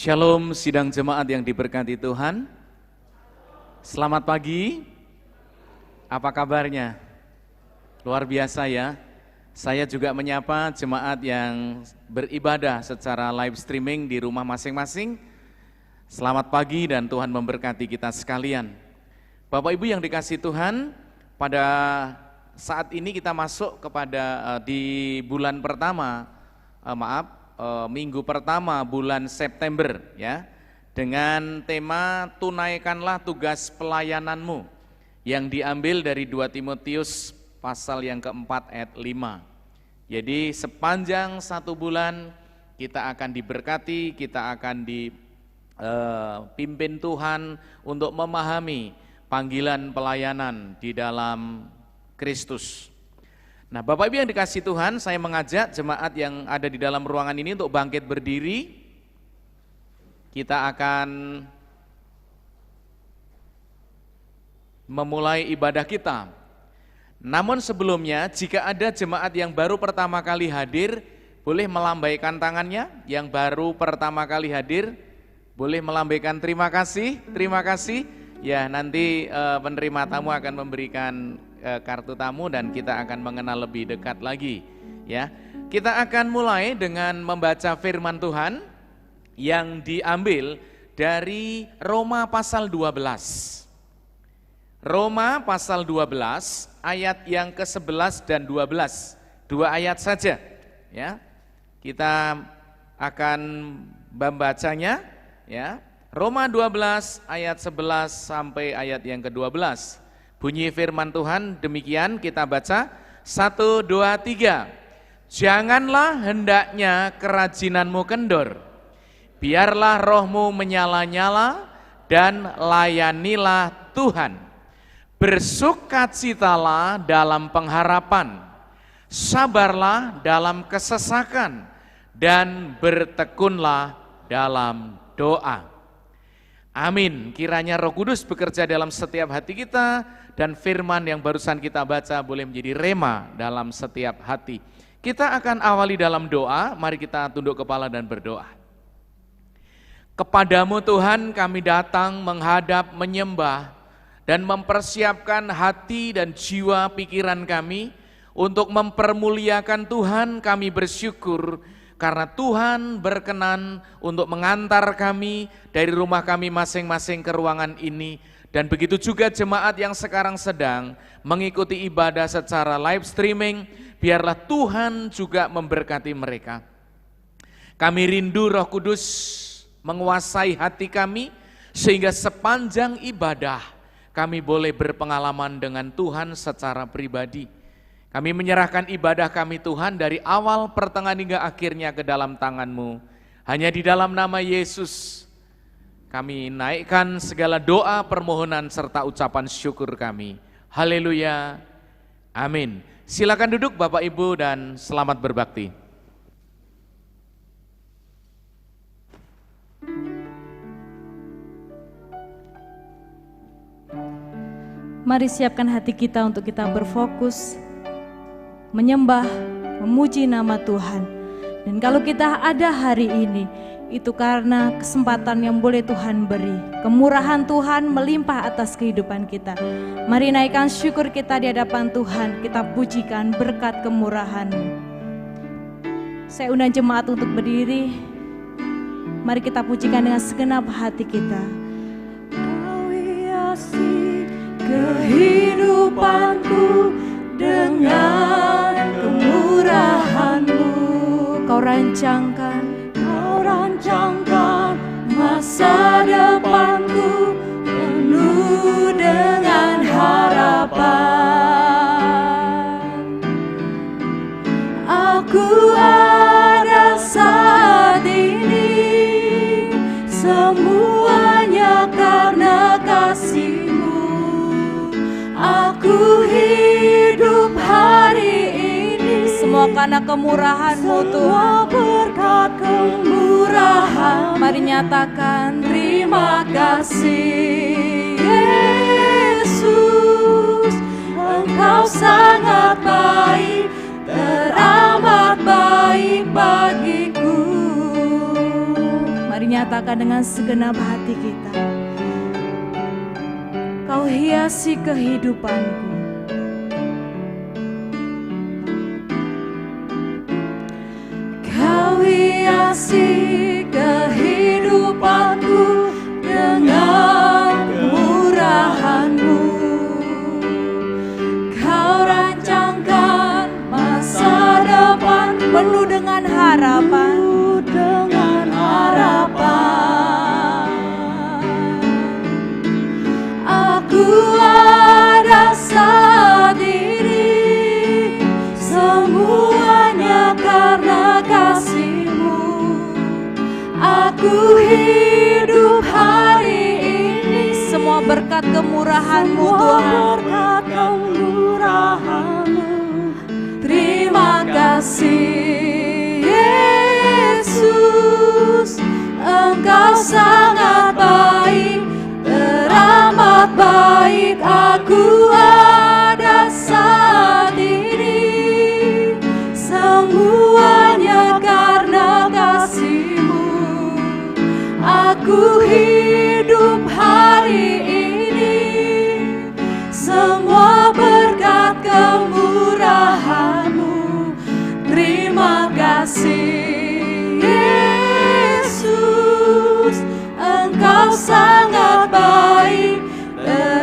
Shalom sidang jemaat yang diberkati Tuhan. Selamat pagi. Apa kabarnya? Luar biasa ya. Saya juga menyapa jemaat yang beribadah secara live streaming di rumah masing-masing. Selamat pagi dan Tuhan memberkati kita sekalian. Bapak Ibu yang dikasihi Tuhan, pada saat ini kita masuk kepada di bulan pertama, minggu pertama bulan September ya, dengan tema tunaikanlah tugas pelayananmu yang diambil dari 2 Timotius pasal yang keempat ayat 5. Jadi sepanjang 1 bulan kita akan diberkati, kita akan dipimpin Tuhan untuk memahami panggilan pelayanan di dalam Kristus. Nah, Bapak Ibu yang dikasihi Tuhan, saya mengajak jemaat yang ada di dalam ruangan ini untuk bangkit berdiri. Kita akan memulai ibadah kita. Namun sebelumnya, jika ada jemaat yang baru pertama kali hadir, boleh melambaikan tangannya. Yang baru pertama kali hadir, boleh melambaikan terima kasih. Terima kasih. Ya, nanti penerima tamu akan memberikan kartu tamu dan kita akan mengenal lebih dekat lagi ya. Kita akan mulai dengan membaca firman Tuhan yang diambil dari Roma pasal 12. Roma pasal 12 ayat yang ke-11 dan 12. 2 ayat saja ya. Kita akan membacanya ya. Roma 12 ayat 11 sampai ayat yang ke-12. Bunyi firman Tuhan demikian, kita baca 1, 2, 3. Janganlah hendaknya kerajinanmu kendor, biarlah rohmu menyala-nyala dan layanilah Tuhan. Bersukacitalah dalam pengharapan, sabarlah dalam kesesakan, dan bertekunlah dalam doa. Amin. Kiranya Roh Kudus bekerja dalam setiap hati kita dan firman yang barusan kita baca boleh menjadi rema dalam setiap hati. Kita akan awali dalam doa, mari kita tunduk kepala dan berdoa. Kepadamu Tuhan kami datang menghadap, menyembah dan mempersiapkan hati dan jiwa pikiran kami untuk mempermuliakan Tuhan. Kami bersyukur karena Tuhan berkenan untuk mengantar kami dari rumah kami masing-masing ke ruangan ini. Dan begitu juga jemaat yang sekarang sedang mengikuti ibadah secara live streaming, biarlah Tuhan juga memberkati mereka. Kami rindu Roh Kudus menguasai hati kami, sehingga sepanjang ibadah kami boleh berpengalaman dengan Tuhan secara pribadi. Kami menyerahkan ibadah kami Tuhan dari awal, pertengahan hingga akhirnya ke dalam tangan-Mu. Hanya di dalam nama Yesus kami naikkan segala doa, permohonan, serta ucapan syukur kami. Haleluya, amin. Silakan duduk Bapak Ibu dan selamat berbakti. Mari siapkan hati kita untuk kita berfokus, menyembah, memuji nama Tuhan. Dan kalau kita ada hari ini, itu karena kesempatan yang boleh Tuhan beri. Kemurahan Tuhan melimpah atas kehidupan kita. Mari naikkan syukur kita di hadapan Tuhan. Kita pujikan berkat kemurahan-Mu. Saya undang jemaat untuk berdiri. Mari kita pujikan dengan segenap hati kita. Kau hiasi kehidupanku dengan kemurahan-Mu. Kau rancangkan masa depanku penuh dengan harapan. Aku ada saat ini, semuanya karena kasih-Mu. Aku hidup hari ini, semua karena kemurahan-Mu Tuhan. Berkat kemurahan, mari nyatakan terima kasih Yesus. Engkau sangat baik, teramat baik bagiku. Mari nyatakan nyatakan dengan segenap hati kita, Kau hiasi kehidupanku. Kau hiasi kehidupanku dengan kemurahan-Mu. Kau rancangkan masa depan penuh dengan harapan, Aku ada saat ini, semuanya karena kasih-Mu. Aku hidup hari ini, semua berkat kemurahan-Mu Tuhan. Terima kasih Yesus, Engkau sangat baik, teramat baik. Aku ada saat ini, semuanya karena kasih-Mu. Aku hidup hari ini, semua berkat kemurahan-Mu. Terima kasih Yesus, Engkau sangat baik.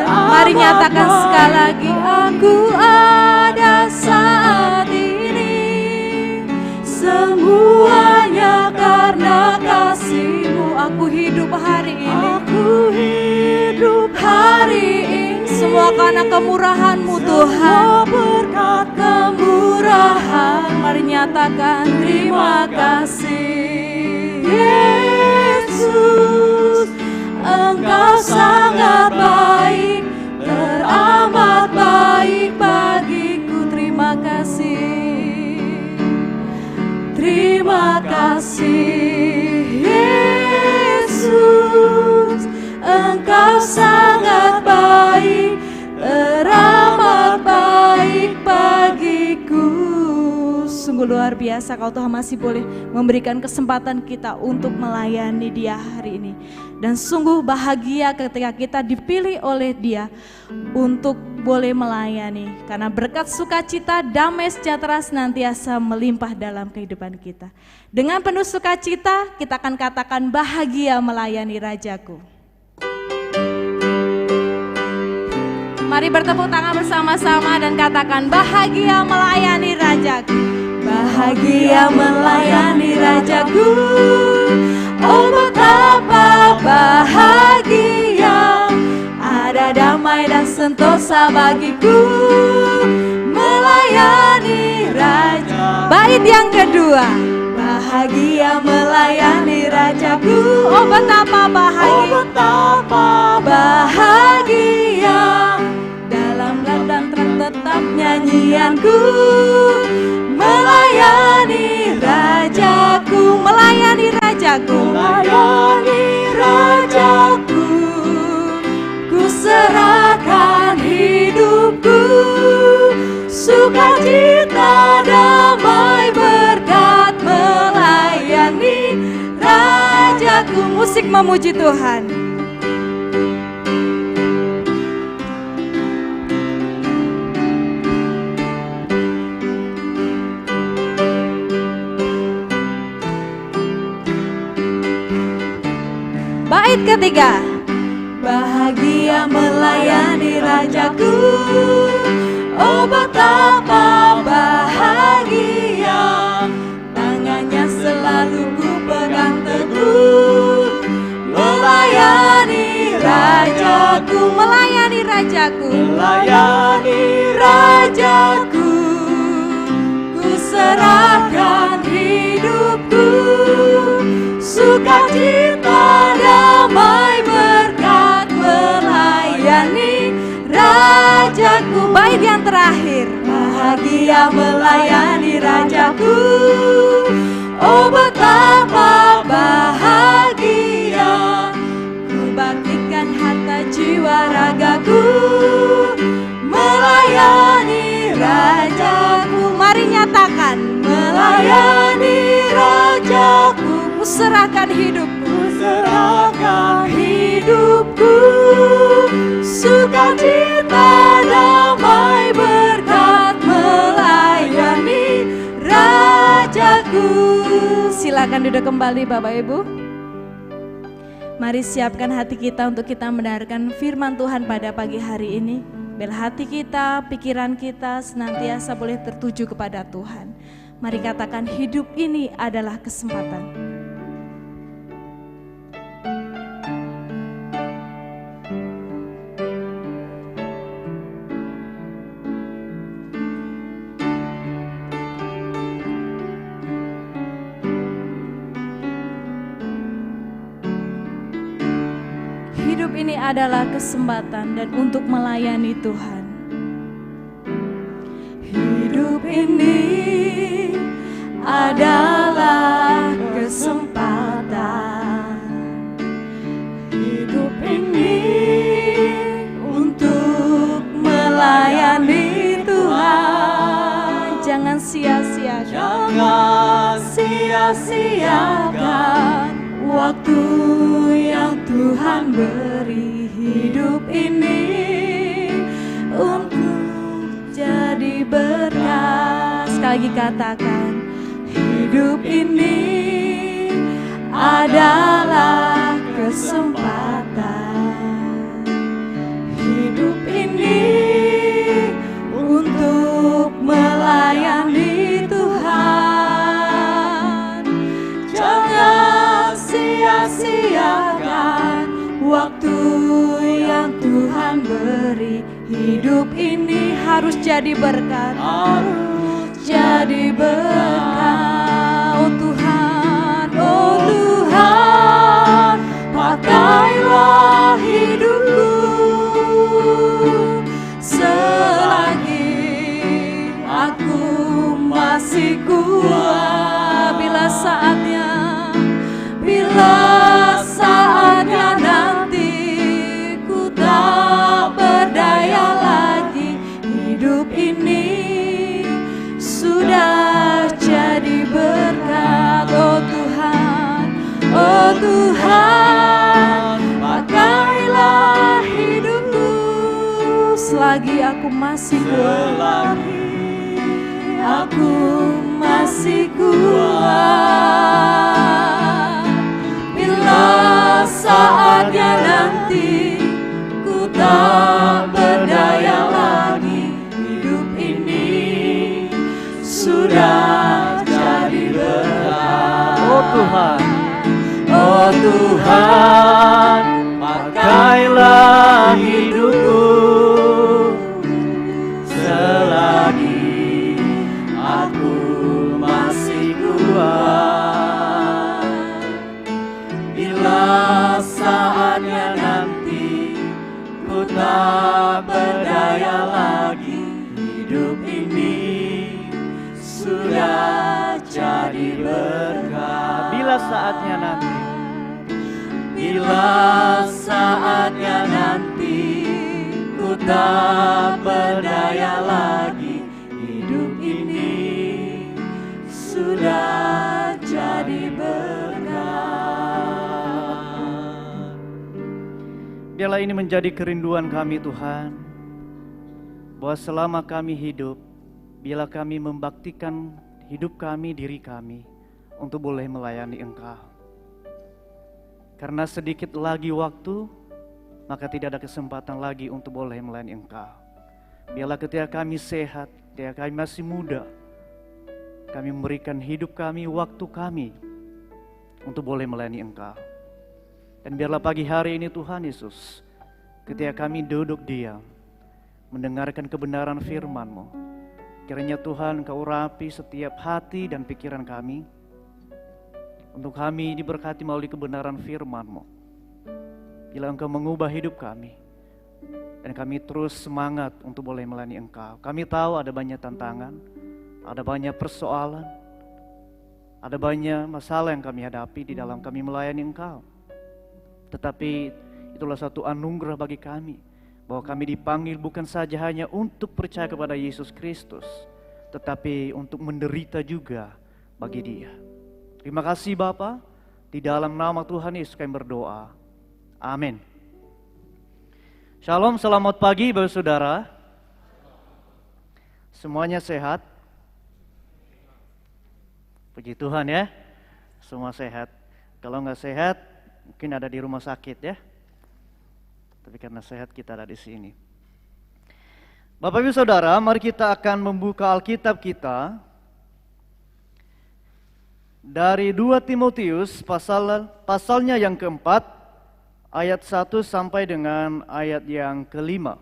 Mari nyatakan sekali lagi, aku ada saat ini, semuanya karena kasih-Mu. Aku hidup hari ini, aku hidup hari ini, semua karena kemurahan-Mu Tuhan. Berkat kemurahan, mari nyatakan terima kasih Yesus, Engkau sangat baik, teramat baik bagiku. Terima kasih, terima kasih Yesus, Engkau sangat baik, teramat baik bagiku. Sungguh luar biasa Kau Tuhan masih boleh memberikan kesempatan kita untuk melayani Dia hari ini. Dan sungguh bahagia ketika kita dipilih oleh Dia untuk boleh melayani. Karena berkat sukacita, damai sejahtera senantiasa melimpah dalam kehidupan kita. Dengan penuh sukacita kita akan katakan bahagia melayani Rajaku. Mari bertepuk tangan bersama-sama dan katakan bahagia melayani Rajaku. Bahagia melayani Rajaku, oh betapa bahagia, ada damai dan sentosa bagiku, melayani Raja. Bait yang kedua, bahagia melayani Rajaku, oh betapa bahagia, oh betapa bahagia, dalam ladang terang tetap nyanyianku, melayani Rajaku, melayani Rajaku, melayani Rajaku. Ku serahkan hidupku, sukacita damai berkat melayani Rajaku. Musik memuji Tuhan. Bait ketiga, bahagia melayani Rajaku, oh betapa bahagia, tangannya selalu ku pegang teguh, melayani Rajaku, melayani Rajaku, melayani Rajaku. Ku serahkan hidupku, sukacita damai berkat melayani Rajaku. Bait yang terakhir, bahagia melayani Rajaku, oh betapa bahagia, ku baktikan harta jiwa ragaku, melayani Rajaku. Mari nyatakan, melayani Rajaku. serahkan hidupku, serahkan hidupku, sukacita damai berkat melayani Rajaku. Silakan duduk kembali Bapak Ibu. Mari siapkan hati kita untuk kita mendengarkan firman Tuhan pada pagi hari ini. Biar hati kita, pikiran kita senantiasa boleh tertuju kepada Tuhan. Mari katakan, hidup ini adalah kesempatan. Hidup ini adalah kesempatan dan untuk melayani Tuhan. Hidup ini adalah kesempatan. Hidup ini untuk melayani Tuhan. Jangan sia-siakan. Jangan sia-siakan waktu yang Tuhan beri. Hidup ini untuk jadi berkat. Sekali lagi katakan, hidup ini adalah kesempatan. Hidup ini untuk melayani Tuhan. Jangan sia-siakan waktu yang Tuhan beri. Hidup ini harus jadi berkat, harus jadi berkat. Oh Tuhan, oh Tuhan, pakailah hidupku selagi aku masih kuat. Bila saatnya nanti ku tak berdaya lagi. Hidup ini sudah jadi berkat. Oh Tuhan, oh Tuhan, pakailah hidupku selagi aku masih kuat. Aku masih kuat. Bila saatnya nanti ku tak berdaya lagi. Hidup ini sudah jadi berkat. Oh Tuhan, oh Tuhan, pakailah hidupku selagi aku masih kuat. Bila saatnya nanti ku tak berdaya lagi. Hidup ini sudah jadi berkat. Bila saatnya nanti, bila saatnya nanti ku tak berdaya lagi. Hidup ini sudah jadi berkat. Biarlah ini menjadi kerinduan kami Tuhan, bahwa selama kami hidup, bila kami membaktikan hidup kami, diri kami, untuk boleh melayani Engkau. Karena sedikit lagi waktu, maka tidak ada kesempatan lagi untuk boleh melayani Engkau. Biarlah ketika kami sehat, ketika kami masih muda, kami memberikan hidup kami, waktu kami, untuk boleh melayani Engkau. Dan biarlah pagi hari ini Tuhan Yesus, ketika kami duduk diam, mendengarkan kebenaran firman-Mu, kiranya Tuhan Engkau urapi setiap hati dan pikiran kami, untuk kami diberkati melalui kebenaran firman-Mu. Bila Engkau mengubah hidup kami, dan kami terus semangat untuk boleh melayani Engkau. Kami tahu ada banyak tantangan, ada banyak persoalan, ada banyak masalah yang kami hadapi di dalam kami melayani Engkau. Tetapi itulah satu anugerah bagi kami, bahwa kami dipanggil bukan saja hanya untuk percaya kepada Yesus Kristus, tetapi untuk menderita juga bagi Dia. Terima kasih Bapa, Di dalam nama Tuhan Yesus kami berdoa. Amin. Shalom, selamat pagi Bapak Saudara. Semuanya sehat? Puji Tuhan ya, semua sehat. Kalau nggak sehat, mungkin ada di rumah sakit ya. Tapi karena sehat kita ada di sini. Bapak Ibu Saudara, mari kita akan membuka Alkitab kita dari 2 Timotius pasalnya yang keempat, ayat 1 sampai dengan ayat yang kelima.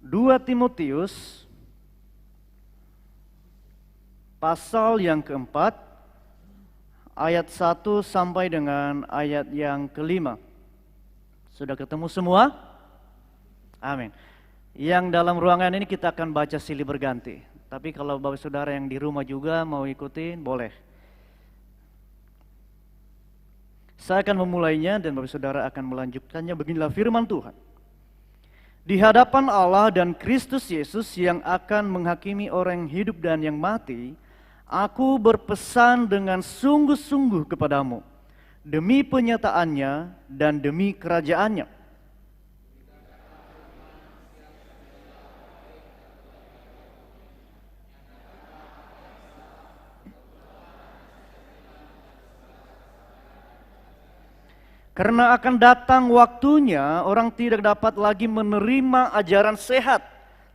Dua Timotius pasal yang keempat, ayat 1 sampai dengan ayat yang kelima. Sudah ketemu semua? Amin. Yang dalam ruangan ini kita akan baca silih berganti. Tapi kalau Bapak Saudara yang di rumah juga mau ikutin, boleh. Saya akan memulainya dan Bapak Saudara akan melanjutkannya. Beginilah firman Tuhan. Di hadapan Allah dan Kristus Yesus yang akan menghakimi orang yang hidup dan yang mati, aku berpesan dengan sungguh-sungguh kepadamu, demi penyataannya dan demi kerajaannya. Karena akan datang waktunya orang tidak dapat lagi menerima ajaran sehat,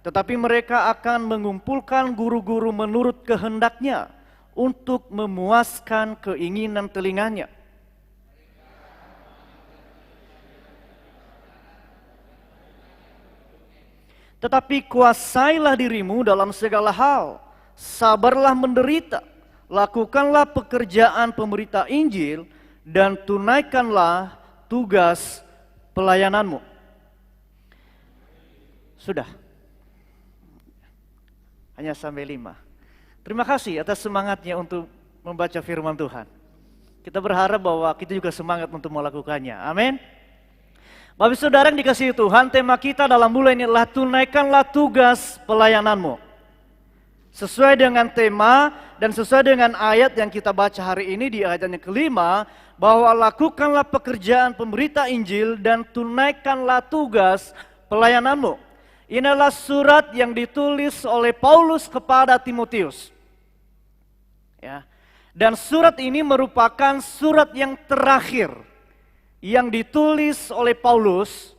tetapi mereka akan mengumpulkan guru-guru menurut kehendaknya untuk memuaskan keinginan telinganya. Tetapi kuasailah dirimu dalam segala hal, sabarlah menderita, lakukanlah pekerjaan pemberita Injil, dan tunaikanlah tugas pelayananmu. Sudah. Hanya sampai 5. Terima kasih atas semangatnya untuk membaca firman Tuhan. Kita berharap bahwa kita juga semangat untuk melakukannya. Amin. Bapak Saudara yang dikasihi Tuhan, tema kita dalam bulan ini adalah tunaikanlah tugas pelayananmu. Sesuai dengan tema dan sesuai dengan ayat yang kita baca hari ini di ayat yang kelima, bahwa lakukanlah pekerjaan pemberita Injil dan tunaikanlah tugas pelayananmu. Ini adalah surat yang ditulis oleh Paulus kepada Timotius. Ya. Dan surat ini merupakan surat yang terakhir yang ditulis oleh Paulus.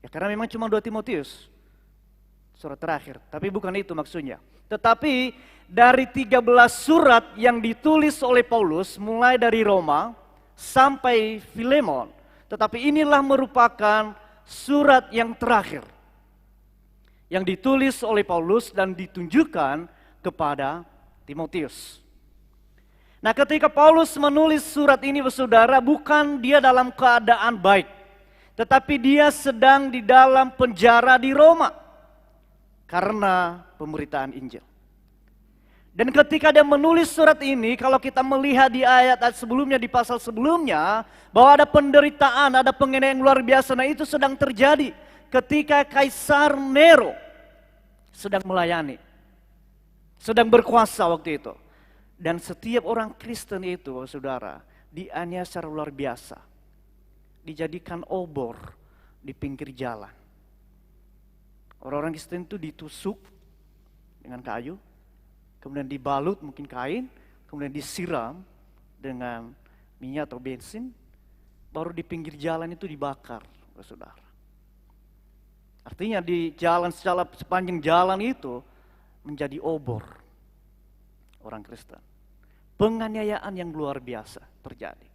Ya, karena memang cuma 2 Timotius. Surat terakhir, tapi bukan itu maksudnya. Tetapi dari 13 surat yang ditulis oleh Paulus, mulai dari Roma sampai Filemon, tetapi inilah merupakan surat yang terakhir yang ditulis oleh Paulus dan ditunjukkan kepada Timotius. Nah, ketika Paulus menulis surat ini, saudara, bukan dia dalam keadaan baik, tetapi dia sedang di dalam penjara di Roma karena pemberitaan Injil. Dan ketika dia menulis surat ini, kalau kita melihat di ayat-ayat sebelumnya, di pasal sebelumnya, bahwa ada penderitaan, ada penganiayaan luar biasa. Nah, itu sedang terjadi ketika Kaisar Nero sedang melayani, sedang berkuasa waktu itu. Dan setiap orang Kristen itu, saudara, dianiaya secara luar biasa. Dijadikan obor di pinggir jalan. Orang-orang Kristen itu ditusuk dengan kayu, kemudian dibalut mungkin kain, kemudian disiram dengan minyak atau bensin, baru di pinggir jalan itu dibakar, saudara. Artinya di jalan, sepanjang jalan itu menjadi obor orang Kristen. Penganiayaan yang luar biasa terjadi.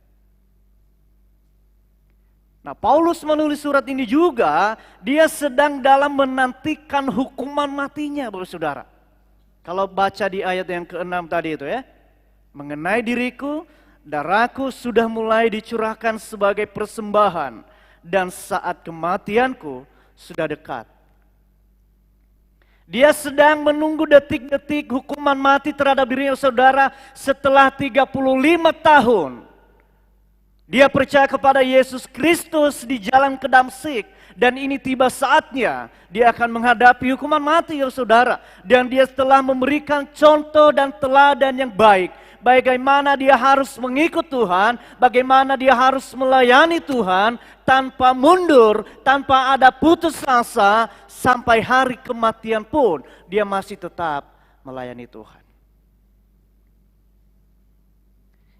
Nah, Paulus menulis surat ini juga, dia sedang dalam menantikan hukuman matinya, Bapak Saudara. Kalau baca di ayat yang ke-6 tadi itu ya, mengenai diriku, darahku sudah mulai dicurahkan sebagai persembahan, dan saat kematianku sudah dekat. Dia sedang menunggu detik-detik hukuman mati terhadap dirinya, saudara, setelah 35 tahun Dia percaya kepada Yesus Kristus di jalan ke Damsyik. Dan ini tiba saatnya dia akan menghadapi hukuman mati ya saudara. Dan dia telah memberikan contoh dan teladan yang baik. Bagaimana dia harus mengikut Tuhan, bagaimana dia harus melayani Tuhan tanpa mundur, tanpa ada putus asa, sampai hari kematian pun dia masih tetap melayani Tuhan.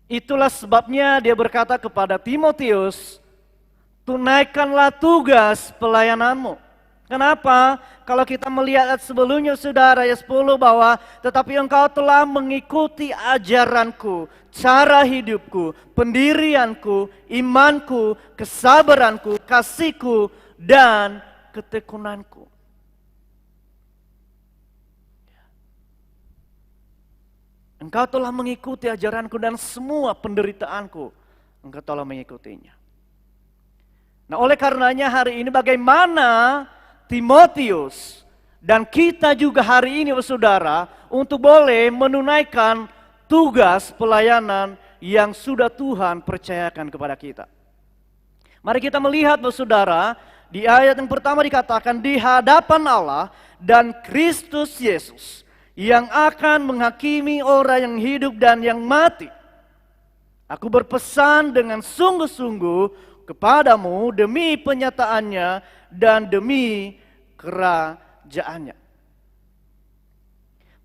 Itulah sebabnya dia berkata kepada Timotius, tunaikanlah tugas pelayananmu. Kenapa? Kalau kita melihat sebelumnya saudara ayat 10 bahwa tetapi engkau telah mengikuti ajaranku, cara hidupku, pendirianku, imanku, kesabaranku, kasihku, dan ketekunanku. Engkau telah mengikuti ajaranku dan semua penderitaanku. Engkau telah mengikutinya. Nah, oleh karenanya hari ini bagaimana Timotius dan kita juga hari ini saudara untuk boleh menunaikan tugas pelayanan yang sudah Tuhan percayakan kepada kita. Mari kita melihat saudara, di ayat yang pertama dikatakan di hadapan Allah dan Kristus Yesus yang akan menghakimi orang yang hidup dan yang mati. Aku berpesan dengan sungguh-sungguh kepadamu demi penyataannya dan demi kerajaannya.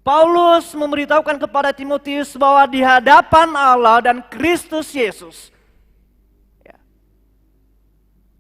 Paulus memberitahukan kepada Timotius bahwa di hadapan Allah dan Kristus Yesus,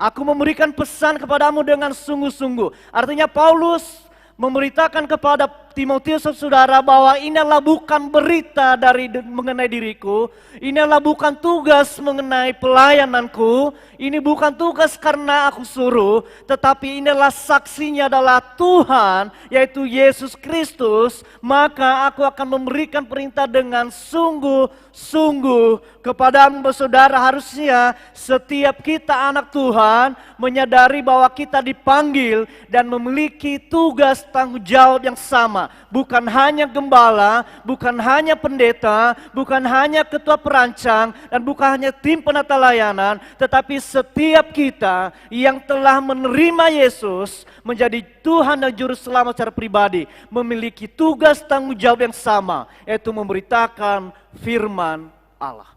aku memberikan pesan kepadamu dengan sungguh-sungguh. Artinya Paulus memberitakan kepada Timotius saudara bahwa ini adalah bukan berita mengenai diriku, ini adalah bukan tugas mengenai pelayananku, ini bukan tugas karena aku suruh, tetapi ini adalah saksinya adalah Tuhan, yaitu Yesus Kristus, maka aku akan memberikan perintah dengan sungguh-sungguh kepadamu saudara. Harusnya setiap kita anak Tuhan menyadari bahwa kita dipanggil dan memiliki tugas tanggung jawab yang sama. Bukan hanya gembala, bukan hanya pendeta, bukan hanya ketua perancang, dan bukan hanya tim penata layanan, tetapi setiap kita yang telah menerima Yesus menjadi Tuhan dan Juru Selamat secara pribadi, memiliki tugas tanggung jawab yang sama, yaitu memberitakan firman Allah.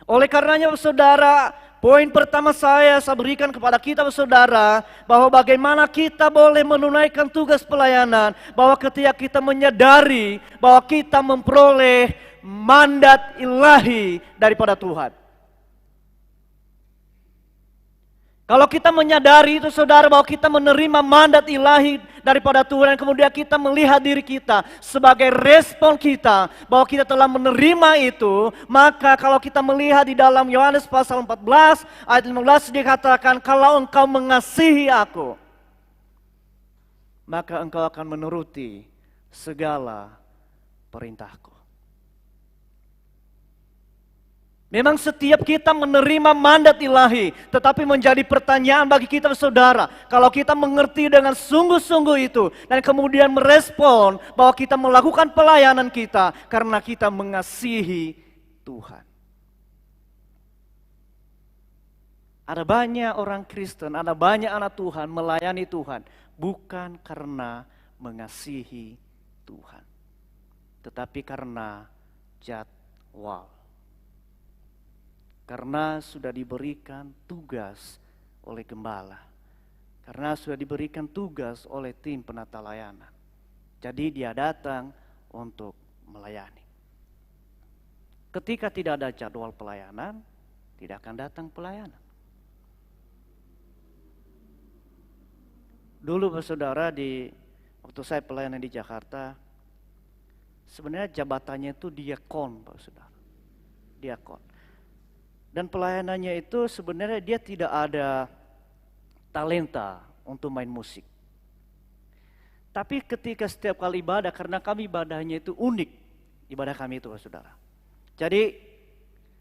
Oleh karenanya saudara, poin pertama saya berikan kepada kita saudara, bahwa bagaimana kita boleh menunaikan tugas pelayanan, bahwa ketika kita menyadari bahwa kita memperoleh mandat ilahi daripada Tuhan. Kalau kita menyadari itu saudara bahwa kita menerima mandat ilahi daripada Tuhan, dan kemudian kita melihat diri kita sebagai respon kita bahwa kita telah menerima itu, maka kalau kita melihat di dalam Yohanes pasal 14 ayat 15 dikatakan, kalau engkau mengasihi aku, maka engkau akan menuruti segala perintahku. Memang setiap kita menerima mandat ilahi, tetapi menjadi pertanyaan bagi kita saudara, kalau kita mengerti dengan sungguh-sungguh itu, dan kemudian merespon bahwa kita melakukan pelayanan kita, karena kita mengasihi Tuhan. Ada banyak orang Kristen, ada banyak anak Tuhan melayani Tuhan, bukan karena mengasihi Tuhan, tetapi karena jadwal. Karena sudah diberikan tugas oleh gembala. Karena sudah diberikan tugas oleh tim penata layanan. Jadi dia datang untuk melayani. Ketika tidak ada jadwal pelayanan, tidak akan datang pelayanan. Dulu saudara, waktu saya pelayanan di Jakarta, sebenarnya jabatannya itu diakon, Pak Saudara. Diakon. Dan pelayanannya itu sebenarnya dia tidak ada talenta untuk main musik. Tapi ketika setiap kali ibadah, karena kami ibadahnya itu unik, ibadah kami itu saudara. Jadi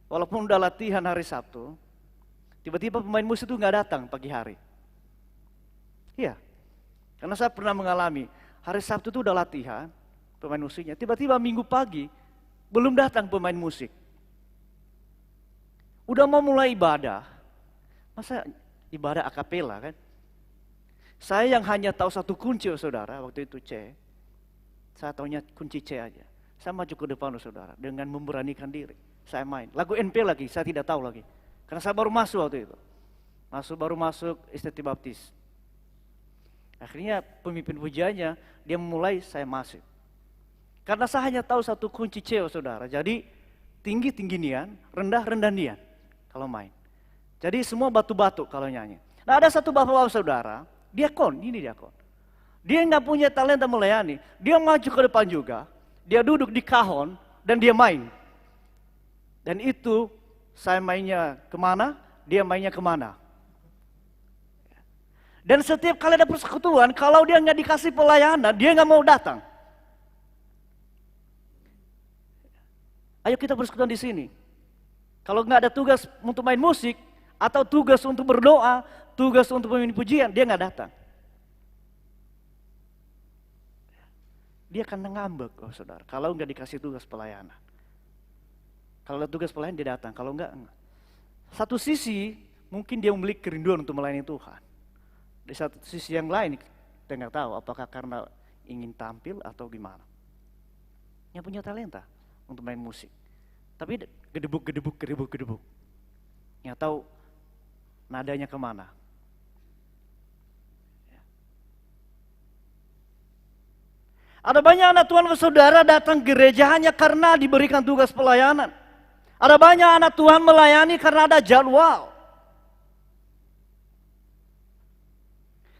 walaupun udah latihan hari Sabtu, tiba-tiba pemain musik itu nggak datang pagi hari. Iya, karena saya pernah mengalami, hari Sabtu itu udah latihan pemain musiknya, tiba-tiba Minggu pagi belum datang pemain musik. Udah mau mulai ibadah, masa ibadah akapela kan? Saya yang hanya tahu satu kunci, saudara, waktu itu C. Saya taunya kunci C aja. Saya maju ke depan, saudara, dengan memberanikan diri. Saya main. Lagu NP lagi, saya tidak tahu lagi. Karena saya baru masuk waktu itu. Baru masuk Esteti Baptis. Akhirnya pemimpin pujiannya, dia memulai, saya masuk. Karena saya hanya tahu satu kunci C, saudara. Jadi tinggi-tinggi nian, rendah-rendah nian kalau main. Jadi semua batu-batu kalau nyanyi. Nah ada satu bapak-bapak saudara, diakon, ini diakon. Dia nggak punya talenta melayani, dia maju ke depan juga, dia duduk di kahon dan dia main. Dan itu saya mainnya kemana, dia mainnya kemana. Dan setiap kali ada persekutuan, kalau dia nggak dikasih pelayanan, dia nggak mau datang. Ayo kita persekutuan di sini. Kalau nggak ada tugas untuk main musik, atau tugas untuk berdoa, tugas untuk memimpin pujian, dia nggak datang. Dia akan ngambek, saudara, kalau nggak dikasih tugas pelayanan. Kalau ada tugas pelayanan dia datang, kalau enggak. Satu sisi, mungkin dia memiliki kerinduan untuk melayani Tuhan. Di satu sisi yang lain, kita nggak tahu apakah karena ingin tampil atau gimana. Yang punya talenta untuk main musik. Tapi gedebuk. Nggak tahu nadanya kemana. Ada banyak anak Tuhan saudara datang gereja hanya karena diberikan tugas pelayanan. Ada banyak anak Tuhan melayani karena ada jadwal.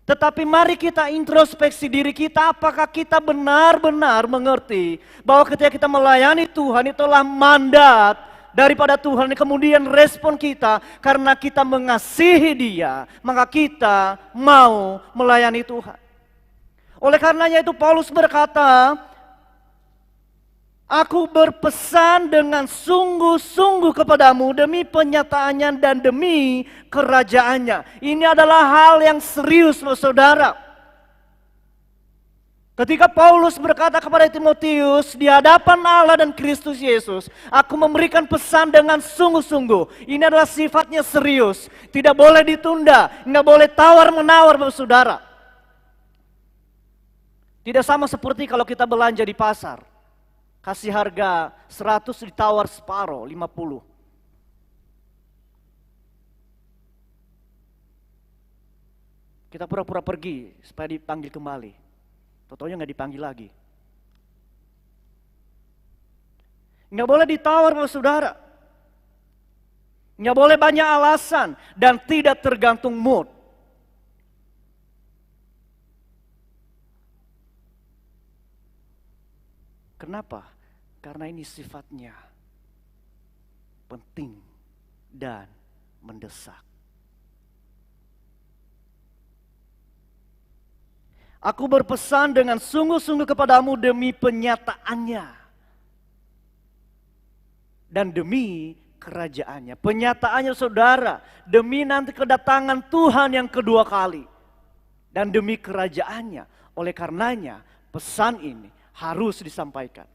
Tetapi mari kita introspeksi diri kita, apakah kita benar-benar mengerti bahwa ketika kita melayani Tuhan itulah mandat daripada Tuhan. Kemudian respon kita karena kita mengasihi Dia, maka kita mau melayani Tuhan. Oleh karenanya itu Paulus berkata, aku berpesan dengan sungguh-sungguh kepadamu demi penyataannya dan demi kerajaannya. Ini adalah hal yang serius, saudara. Ketika Paulus berkata kepada Timotius, di hadapan Allah dan Kristus Yesus, aku memberikan pesan dengan sungguh-sungguh. Ini adalah sifatnya serius, tidak boleh ditunda, nggak boleh tawar-menawar, saudara. Tidak sama seperti kalau kita belanja di pasar. Kasih harga 100 ditawar separuh, 50. Kita pura-pura pergi supaya dipanggil kembali. Totonya nggak dipanggil lagi. Nggak boleh ditawar, saudara. Nggak boleh banyak alasan dan tidak tergantung mood. Kenapa? Karena ini sifatnya penting dan mendesak. Aku berpesan dengan sungguh-sungguh kepadamu demi penyataannya dan demi kerajaannya. Penyataannya, saudara, demi nanti kedatangan Tuhan yang kedua kali dan demi kerajaannya. Oleh karenanya pesan ini harus disampaikan.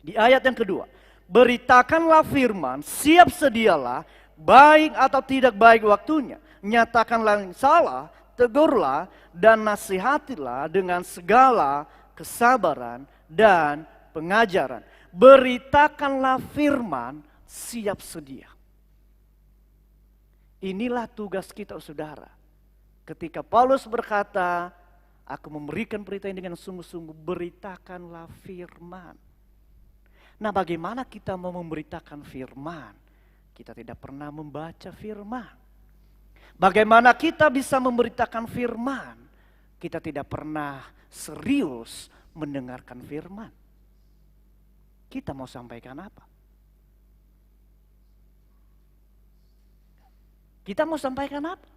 Di ayat yang kedua, beritakanlah firman, siap sedialah, baik atau tidak baik waktunya. Nyatakanlah yang salah, tegurlah dan nasihatilah dengan segala kesabaran dan pengajaran. Beritakanlah firman, siap sedia. Inilah tugas kita, saudara. Ketika Paulus berkata, aku memberikan berita ini dengan sungguh-sungguh, beritakanlah firman. Nah, bagaimana kita mau memberitakan firman? Kita tidak pernah membaca firman. Bagaimana kita bisa memberitakan firman? Kita tidak pernah serius mendengarkan firman. Kita mau sampaikan apa? Kita mau sampaikan apa?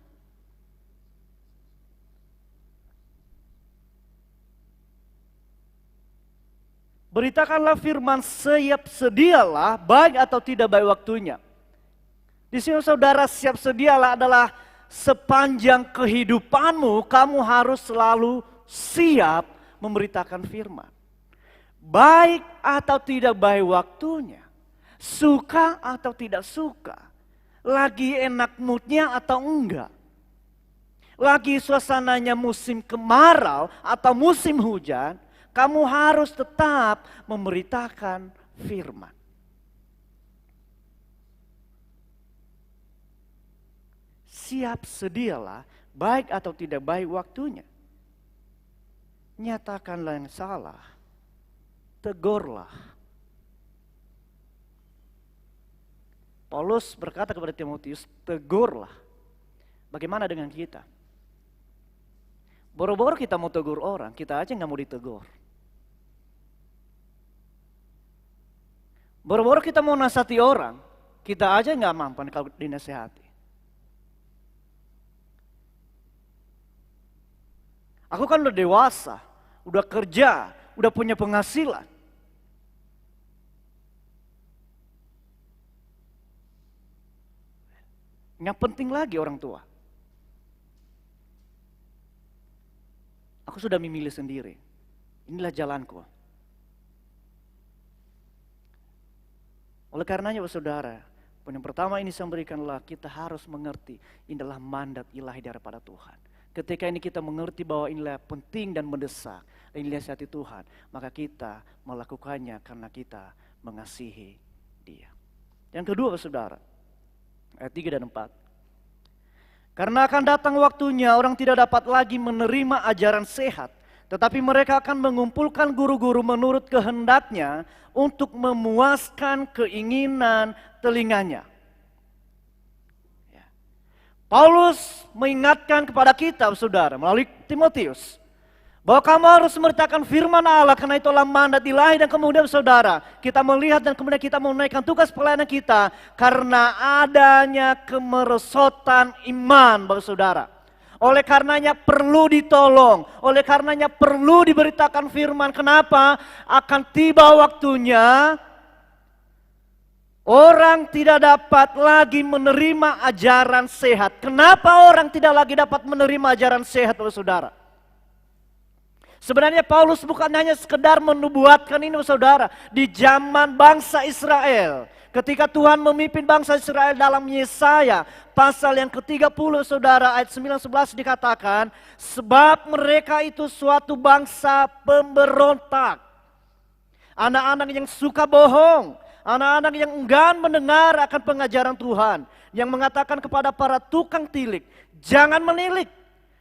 Beritakanlah firman, siap sedialah, baik atau tidak baik waktunya. Di sini saudara, siap sedialah adalah sepanjang kehidupanmu kamu harus selalu siap memberitakan firman. Baik atau tidak baik waktunya. Suka atau tidak suka? Lagi enak moodnya atau enggak? Lagi suasananya musim kemarau atau musim hujan, kamu harus tetap memberitakan firman. Siap sedialah, baik atau tidak baik waktunya. Nyatakanlah yang salah, tegurlah. Paulus berkata kepada Timotius, tegurlah. Bagaimana dengan kita? Boro-boro kita mau tegur orang, kita aja nggak mau ditegur. Boro-boro kita mau nasihati orang, kita aja nggak mampu kalau dinasihati. Aku kan udah dewasa, udah kerja, udah punya penghasilan. Nggak penting lagi orang tua. Aku sudah memilih sendiri. Inilah jalanku. Oleh karenanya, saudara, poin yang pertama ini saya berikanlah kita harus mengerti inilah mandat ilahi daripada Tuhan. Ketika ini kita mengerti bahwa inilah penting dan mendesak dan inilah hati Tuhan, maka kita melakukannya karena kita mengasihi Dia. Yang kedua, saudara, ayat 3 dan 4. Karena akan datang waktunya orang tidak dapat lagi menerima ajaran sehat, tetapi mereka akan mengumpulkan guru-guru menurut kehendaknya untuk memuaskan keinginan telinganya. Paulus mengingatkan kepada kita, saudara, melalui Timotius, bahwa kamu harus memberitakan firman Allah, karena itulah mandat ilahi. Dan kemudian saudara, kita melihat dan kemudian kita menaikkan tugas pelayanan kita karena adanya kemerosotan iman, Bapak Saudara. Oleh karenanya perlu ditolong, oleh karenanya perlu diberitakan firman. Kenapa? Akan tiba waktunya orang tidak dapat lagi menerima ajaran sehat. Kenapa orang tidak lagi dapat menerima ajaran sehat, Bapak Saudara? Sebenarnya Paulus bukan hanya sekedar menubuatkan ini, saudara. Di zaman bangsa Israel, ketika Tuhan memimpin bangsa Israel dalam Yesaya pasal yang ke-30, saudara, ayat 9-11 dikatakan, sebab mereka itu suatu bangsa pemberontak, anak-anak yang suka bohong, anak-anak yang enggan mendengar akan pengajaran Tuhan, yang mengatakan kepada para tukang tilik, jangan menilik.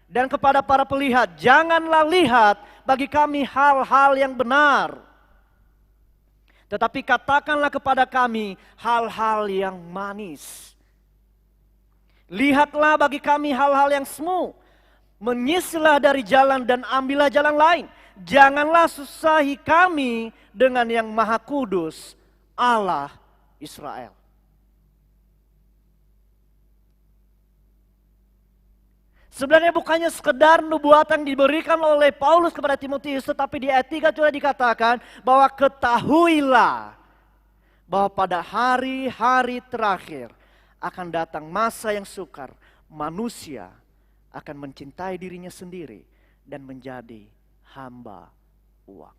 Dan kepada para pelihat, janganlah lihat bagi kami hal-hal yang benar. Tetapi katakanlah kepada kami hal-hal yang manis. Lihatlah bagi kami hal-hal yang semu. Menyisilah dari jalan dan ambillah jalan lain. Janganlah susahi kami dengan yang maha kudus, Allah Israel. Sebenarnya bukannya sekedar nubuatan diberikan oleh Paulus kepada Timotius, tetapi di ayat 3 juga dikatakan bahwa ketahuilah bahwa pada hari-hari terakhir akan datang masa yang sukar, manusia akan mencintai dirinya sendiri dan menjadi hamba uang.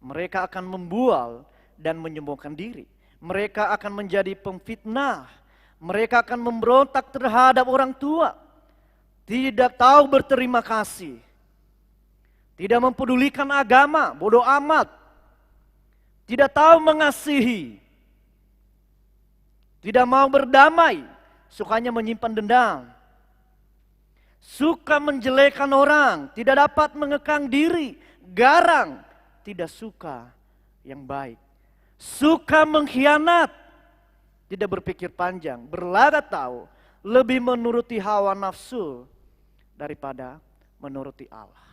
Mereka akan membual dan menyombongkan diri. Mereka akan menjadi pemfitnah. Mereka akan memberontak terhadap orang tua. Tidak tahu berterima kasih. Tidak mempedulikan agama, bodoh amat. Tidak tahu mengasihi. Tidak mau berdamai, sukanya menyimpan dendam. Suka menjelekan orang, tidak dapat mengekang diri, garang, tidak suka yang baik. Suka mengkhianat. Tidak berpikir panjang, berlaga tahu, lebih menuruti hawa nafsu daripada menuruti Allah.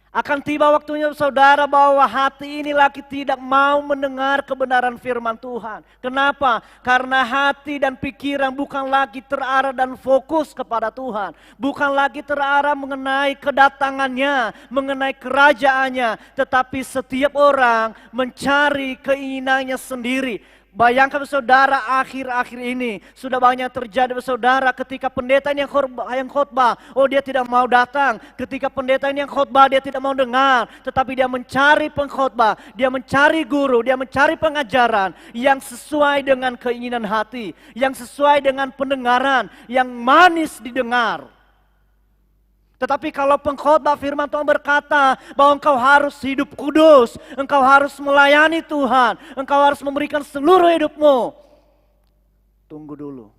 Akan tiba waktunya, saudara, bahwa hati ini lagi tidak mau mendengar kebenaran firman Tuhan. Kenapa? Karena hati dan pikiran bukan lagi terarah dan fokus kepada Tuhan. Bukan lagi terarah mengenai kedatangannya, mengenai kerajaannya. Tetapi setiap orang mencari keinginannya sendiri. Bayangkan saudara, akhir-akhir ini sudah banyak terjadi saudara, ketika pendeta ini yang khotbah, oh dia tidak mau datang. Ketika pendeta ini yang khotbah, dia tidak mau dengar. Tetapi dia mencari pengkhotbah, dia mencari guru, dia mencari pengajaran yang sesuai dengan keinginan hati, yang sesuai dengan pendengaran, yang manis didengar. Tetapi kalau pengkhotbah firman Tuhan berkata bahwa engkau harus hidup kudus, engkau harus melayani Tuhan, engkau harus memberikan seluruh hidupmu. Tunggu dulu.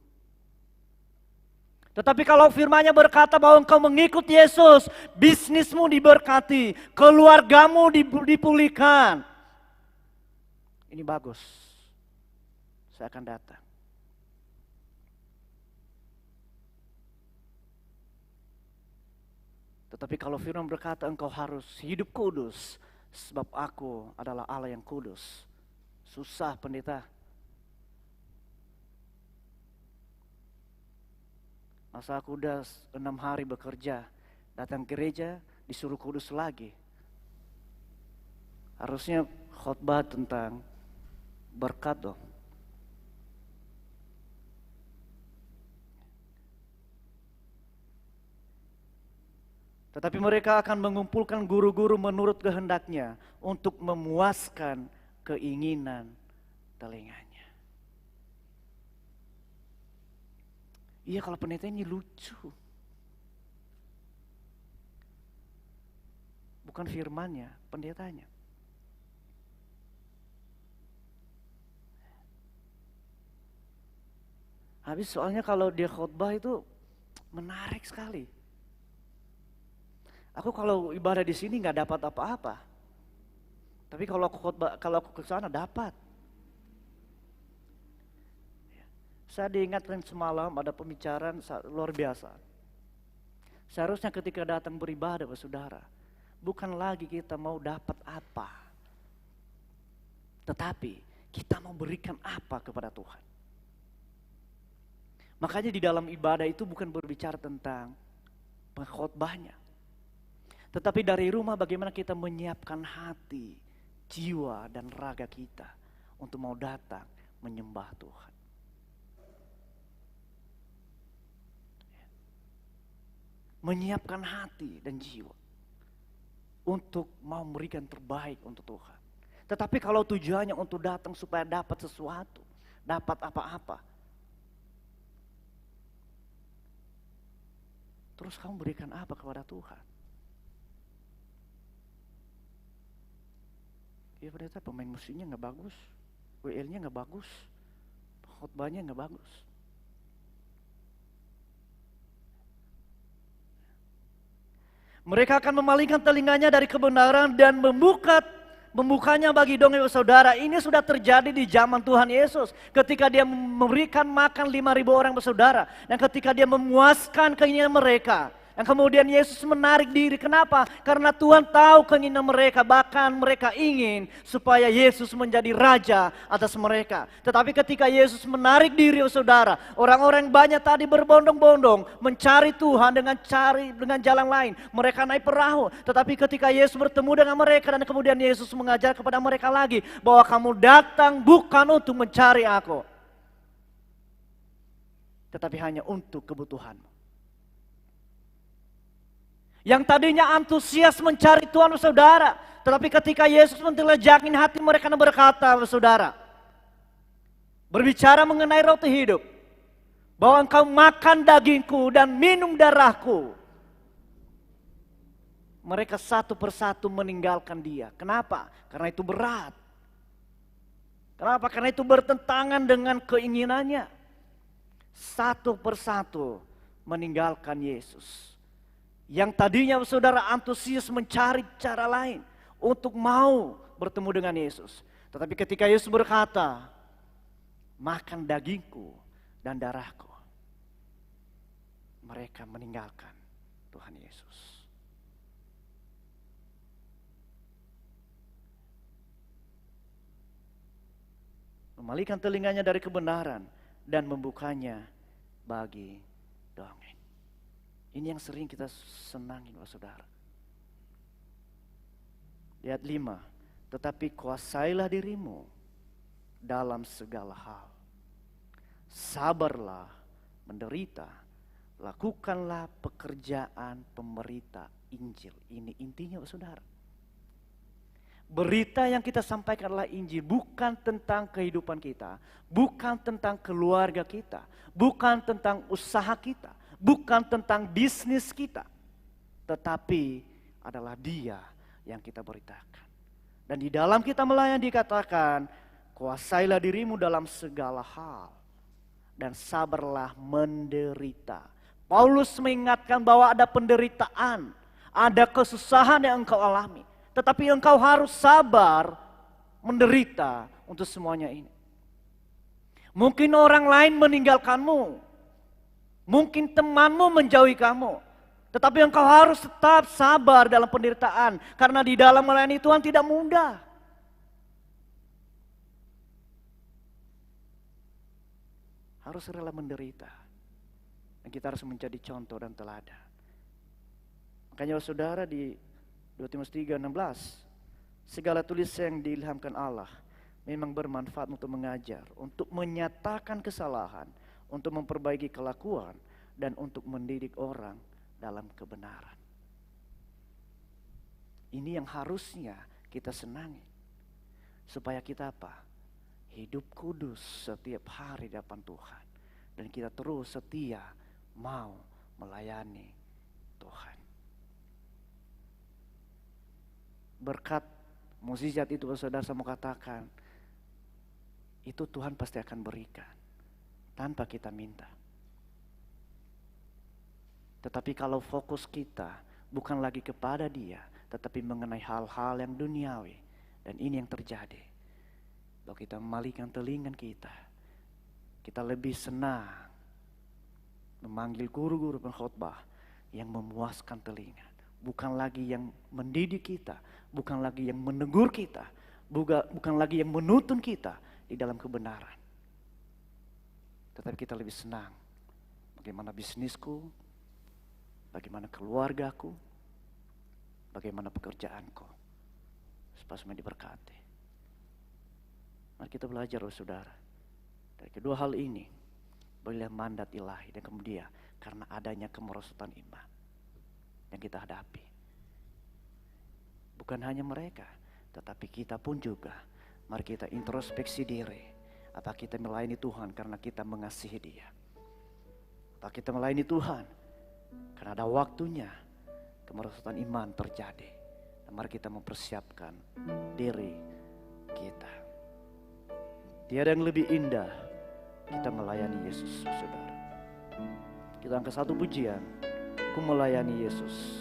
Tetapi kalau firman-Nya berkata bahwa engkau mengikut Yesus, bisnismu diberkati, keluargamu dipulihkan. Ini bagus. Saya akan datang. Tetapi kalau firman berkata engkau harus hidup kudus, sebab aku adalah Allah yang kudus. Susah pendeta. Masa aku udah 6 hari bekerja, datang gereja disuruh kudus lagi. Harusnya khotbah tentang berkat dong. Tetapi mereka akan mengumpulkan guru-guru menurut kehendaknya untuk memuaskan keinginan telinganya. Iya, kalau pendeta ini lucu. Bukan firmannya, pendetanya. Habis soalnya kalau dia khotbah itu menarik sekali. Aku kalau ibadah di sini nggak dapat apa-apa, tapi kalau aku ke sana dapat. Saya diingatkan semalam ada pembicaraan luar biasa. Seharusnya ketika datang beribadah, saudara, bukan lagi kita mau dapat apa, tetapi kita mau berikan apa kepada Tuhan. Makanya di dalam ibadah itu bukan berbicara tentang pengkhotbahnya, tetapi dari rumah bagaimana kita menyiapkan hati, jiwa dan raga kita untuk mau datang menyembah Tuhan. Menyiapkan hati dan jiwa untuk mau memberikan terbaik untuk Tuhan. Tetapi kalau tujuannya untuk datang supaya dapat sesuatu, dapat apa-apa, terus kamu berikan apa kepada Tuhan? Ya pendeta, pemain musiknya gak bagus, WL-nya gak bagus, khotbahnya gak bagus. Mereka akan memalingkan telinganya dari kebenaran dan membukanya bagi dongeng saudara. Ini sudah terjadi di zaman Tuhan Yesus. Ketika dia memberikan makan 5.000 orang bersaudara. Dan ketika dia memuaskan keinginan mereka. Dan kemudian Yesus menarik diri. Kenapa? Karena Tuhan tahu keinginan mereka. Bahkan mereka ingin supaya Yesus menjadi raja atas mereka. Tetapi ketika Yesus menarik diri, saudara, orang-orang banyak tadi berbondong-bondong mencari Tuhan dengan jalan lain. Mereka naik perahu. Tetapi ketika Yesus bertemu dengan mereka dan kemudian Yesus mengajar kepada mereka lagi bahwa kamu datang bukan untuk mencari aku, tetapi hanya untuk kebutuhanmu. Yang tadinya antusias mencari Tuhan, saudara, tetapi ketika Yesus mentelejakin hati mereka dan berkata, saudara, berbicara mengenai roti hidup, bahwa engkau makan dagingku dan minum darahku. Mereka satu persatu meninggalkan dia. Kenapa? Karena itu berat. Kenapa? Karena itu bertentangan dengan keinginannya. Satu persatu meninggalkan Yesus. Yang tadinya saudara antusias mencari cara lain untuk mau bertemu dengan Yesus. Tetapi ketika Yesus berkata, makan dagingku dan darahku, mereka meninggalkan Tuhan Yesus. Memalingkan telinganya dari kebenaran dan membukanya bagi dongeng. Ini yang sering kita senangin, saudara. Lihat 5, tetapi kuasailah dirimu dalam segala hal. Sabarlah menderita, lakukanlah pekerjaan pemberita Injil. Ini intinya, saudara. Berita yang kita sampaikan adalah Injil, bukan tentang kehidupan kita, bukan tentang keluarga kita, bukan tentang usaha kita, bukan tentang bisnis kita, tetapi adalah Dia yang kita beritakan. Dan di dalam kita melayani dikatakan, kuasailah dirimu dalam segala hal dan sabarlah menderita. Paulus mengingatkan bahwa ada penderitaan, ada kesusahan yang engkau alami. Tetapi engkau harus sabar menderita untuk semuanya ini. Mungkin orang lain meninggalkanmu. Mungkin temanmu menjauhi kamu. Tetapi engkau harus tetap sabar dalam penderitaan. Karena di dalam melayani Tuhan tidak mudah. Harus rela menderita. Dan kita harus menjadi contoh dan teladan. Makanya saudara di 2 Timotius 3:16, segala tulisan yang diilhamkan Allah memang bermanfaat untuk mengajar, untuk menyatakan kesalahan, untuk memperbaiki kelakuan, dan untuk mendidik orang dalam kebenaran. Ini yang harusnya kita senangi, supaya kita apa? Hidup kudus setiap hari di hadapan Tuhan, dan kita terus setia mau melayani Tuhan. Berkat mukjizat itu, saudara, saya mau katakan, itu Tuhan pasti akan berikan tanpa kita minta. Tetapi kalau fokus kita bukan lagi kepada Dia, tetapi mengenai hal-hal yang duniawi, dan ini yang terjadi, kalau kita memalingkan telinga kita, kita lebih senang memanggil guru-guru pengkhotbah yang memuaskan telinga. Bukan lagi yang mendidik kita, bukan lagi yang menegur kita, bukan lagi yang menuntun kita di dalam kebenaran. Tetapi kita lebih senang bagaimana bisnisku, bagaimana keluargaku, bagaimana pekerjaanku, supaya semua diberkati. Mari kita belajar, saudara. Dari kedua hal ini, bolehlah mandat ilahi, dan kemudian karena adanya kemerosotan iman yang kita hadapi. Bukan hanya mereka, tetapi kita pun juga. Mari kita introspeksi diri. Apa kita melayani Tuhan karena kita mengasihi Dia? Apa kita melayani Tuhan karena ada waktunya kemerosotan iman terjadi? Dan mari kita mempersiapkan diri kita. Tiada yang lebih indah kita melayani Yesus, saudara. Kita angkat satu pujian. Aku melayani Yesus.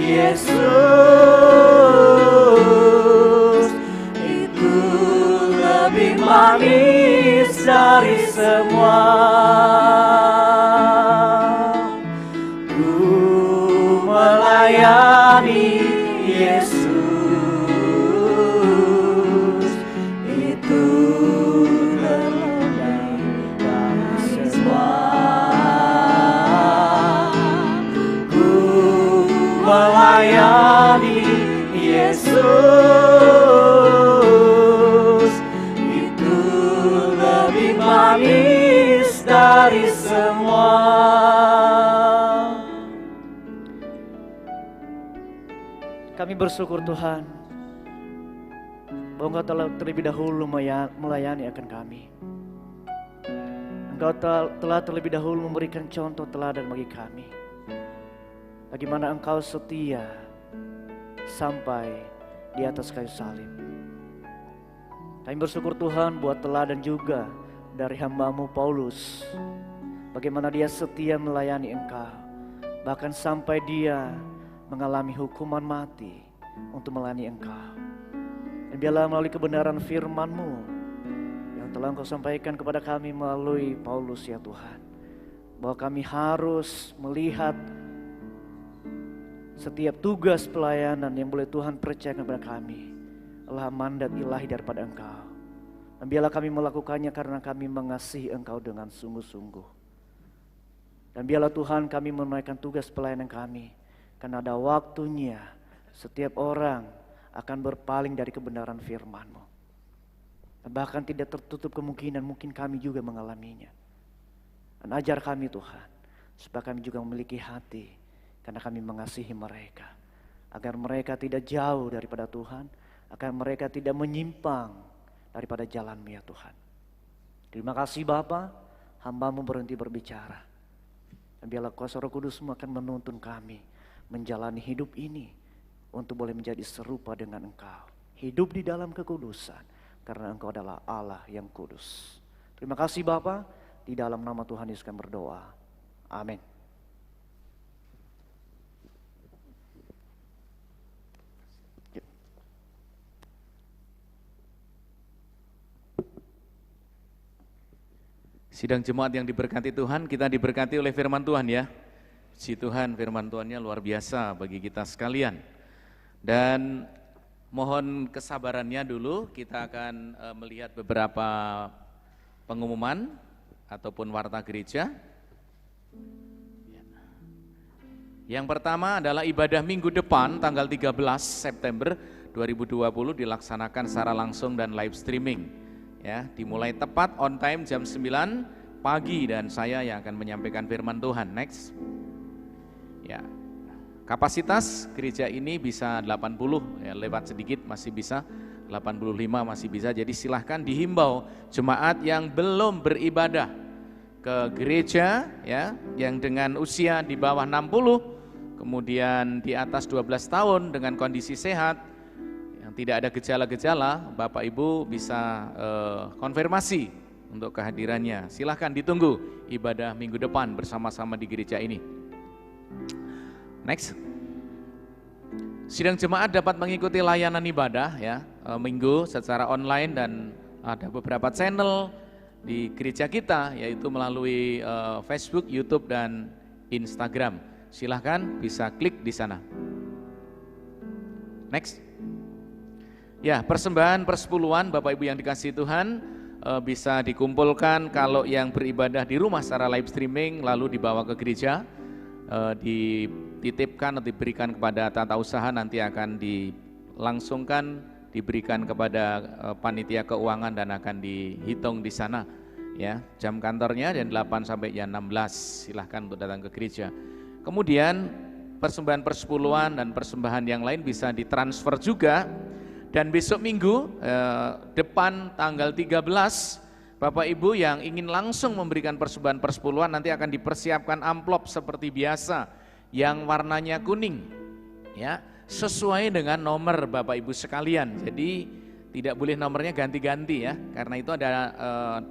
Yesus semua. Ku melayani Yesus, itu lebih dari semua. Ku melayani Yesus, itu lebih manis dari semua. Kami bersyukur Tuhan bahwa Engkau telah terlebih dahulu melayani akan kami. Engkau telah terlebih dahulu memberikan contoh teladan bagi kami. Bagaimana Engkau setia sampai di atas kayu salib. Kami bersyukur Tuhan buat teladan juga dari hamba-Mu Paulus. Bagaimana dia setia melayani Engkau. Bahkan sampai dia mengalami hukuman mati untuk melayani Engkau. Dan biarlah melalui kebenaran firman-Mu yang telah Engkau sampaikan kepada kami melalui Paulus ya Tuhan, bahwa kami harus melihat setiap tugas pelayanan yang boleh Tuhan percayakan kepada kami adalah mandat ilahi daripada Engkau. Dan biarlah kami melakukannya karena kami mengasihi Engkau dengan sungguh-sungguh. Dan biarlah Tuhan kami menunaikan tugas pelayanan kami, karena ada waktunya setiap orang akan berpaling dari kebenaran firman-Mu. Dan bahkan tidak tertutup kemungkinan mungkin kami juga mengalaminya. Dan ajar kami Tuhan, supaya kami juga memiliki hati, karena kami mengasihi mereka. Agar mereka tidak jauh daripada Tuhan, agar mereka tidak menyimpang daripada jalan-Mu ya Tuhan. Terima kasih Bapa, hamba-Mu berhenti berbicara. Dan biarlah kuasa Roh Kudus-Mu akan menuntun kami menjalani hidup ini untuk boleh menjadi serupa dengan Engkau. Hidup di dalam kekudusan karena Engkau adalah Allah yang kudus. Terima kasih Bapa, di dalam nama Tuhan Yesus kami berdoa. Amin. Sidang jemaat yang diberkati Tuhan, kita diberkati oleh firman Tuhan ya. Si Tuhan, firman Tuhannya luar biasa bagi kita sekalian. Dan mohon kesabarannya dulu, kita akan melihat beberapa pengumuman ataupun warta gereja. Yang pertama adalah ibadah minggu depan tanggal 13 September 2020 dilaksanakan secara langsung dan live streaming. Ya, dimulai tepat on time jam 9 pagi dan saya yang akan menyampaikan firman Tuhan. Next. Ya, kapasitas gereja ini bisa 80, ya, lewat sedikit masih bisa, 85 masih bisa. Jadi silahkan dihimbau jemaat yang belum beribadah ke gereja, ya, yang dengan usia di bawah 60, kemudian di atas 12 tahun dengan kondisi sehat, yang tidak ada gejala-gejala, Bapak Ibu bisa konfirmasi untuk kehadirannya. Silahkan ditunggu ibadah minggu depan bersama-sama di gereja ini. Next. Sidang jemaat dapat mengikuti layanan ibadah ya minggu secara online dan ada beberapa channel di gereja kita yaitu melalui Facebook, YouTube dan Instagram. Silahkan bisa klik di sana. Next. Ya, persembahan persepuluhan Bapak Ibu yang dikasihi Tuhan bisa dikumpulkan kalau yang beribadah di rumah secara live streaming lalu dibawa ke gereja. Dititipkan atau diberikan kepada tata usaha, nanti akan dilangsungkan diberikan kepada panitia keuangan dan akan dihitung di sana ya. Jam kantornya jam 8 sampai jam 16. Silahkan untuk datang ke gereja. Kemudian persembahan persepuluhan dan persembahan yang lain bisa ditransfer juga. Dan besok minggu depan tanggal 13 Bapak Ibu yang ingin langsung memberikan persembahan persepuluhan nanti akan dipersiapkan amplop seperti biasa yang warnanya kuning ya, sesuai dengan nomor Bapak Ibu sekalian. Jadi tidak boleh nomornya ganti-ganti ya, karena itu ada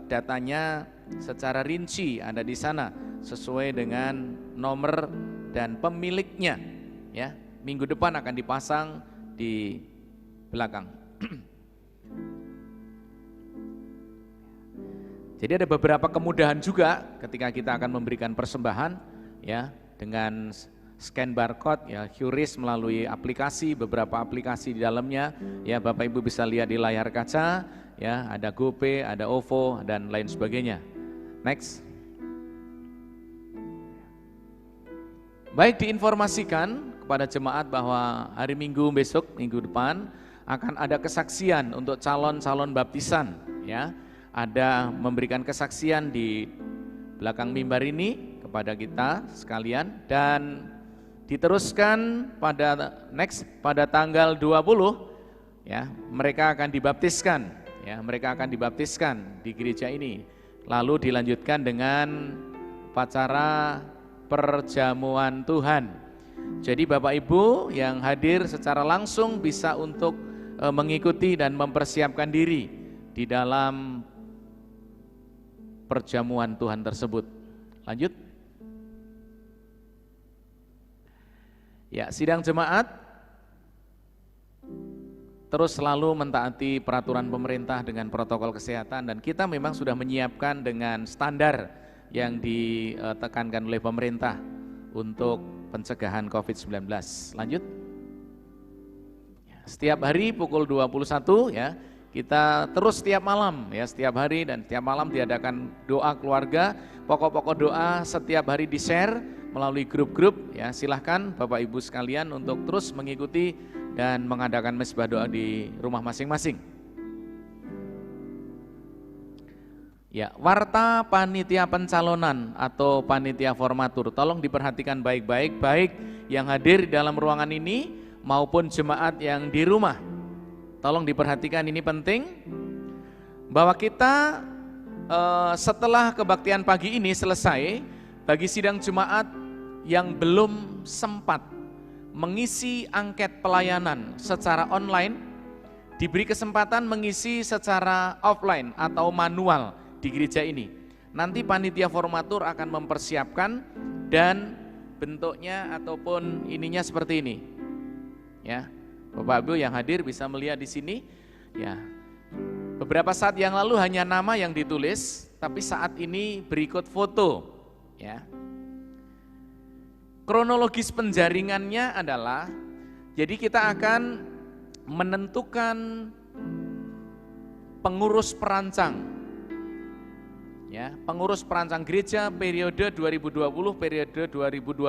datanya secara rinci ada di sana sesuai dengan nomor dan pemiliknya ya. Minggu depan akan dipasang di belakang. Jadi ada beberapa kemudahan juga ketika kita akan memberikan persembahan ya, dengan scan barcode ya, QRIS melalui aplikasi, beberapa aplikasi di dalamnya ya, Bapak Ibu bisa lihat di layar kaca ya, ada GoPay, ada OVO dan lain sebagainya. Next. Baik, diinformasikan kepada jemaat bahwa hari Minggu besok, minggu depan akan ada kesaksian untuk calon-calon baptisan ya. Ada memberikan kesaksian di belakang mimbar ini kepada kita sekalian, dan diteruskan pada tanggal 20 ya, mereka akan dibaptiskan ya, mereka akan dibaptiskan di gereja ini. Lalu dilanjutkan dengan upacara perjamuan Tuhan. Jadi Bapak Ibu yang hadir secara langsung bisa untuk mengikuti dan mempersiapkan diri di dalam perjamuan Tuhan tersebut. Lanjut. Ya, sidang jemaat terus selalu mentaati peraturan pemerintah dengan protokol kesehatan, dan kita memang sudah menyiapkan dengan standar yang ditekankan oleh pemerintah untuk pencegahan COVID-19. Lanjut. Ya, setiap hari pukul 21 ya, kita terus setiap malam ya, setiap hari dan setiap malam diadakan doa keluarga. Pokok-pokok doa setiap hari di-share melalui grup-grup ya. Silahkan Bapak Ibu sekalian untuk terus mengikuti dan mengadakan mezbah doa di rumah masing-masing. Ya, warta panitia pencalonan atau panitia formatur, tolong diperhatikan baik-baik, baik yang hadir di dalam ruangan ini maupun jemaat yang di rumah. Tolong diperhatikan, ini penting, bahwa kita setelah kebaktian pagi ini selesai, bagi sidang jemaat yang belum sempat mengisi angket pelayanan secara online, diberi kesempatan mengisi secara offline atau manual di gereja ini. Nanti panitia formatur akan mempersiapkan dan bentuknya ataupun ininya seperti ini. Ya. Bapak Ibu yang hadir bisa melihat di sini ya. Beberapa saat yang lalu hanya nama yang ditulis, tapi saat ini berikut foto ya. Kronologis penjaringannya adalah, jadi kita akan menentukan pengurus perancang ya, pengurus perancang gereja periode 2020 periode 2022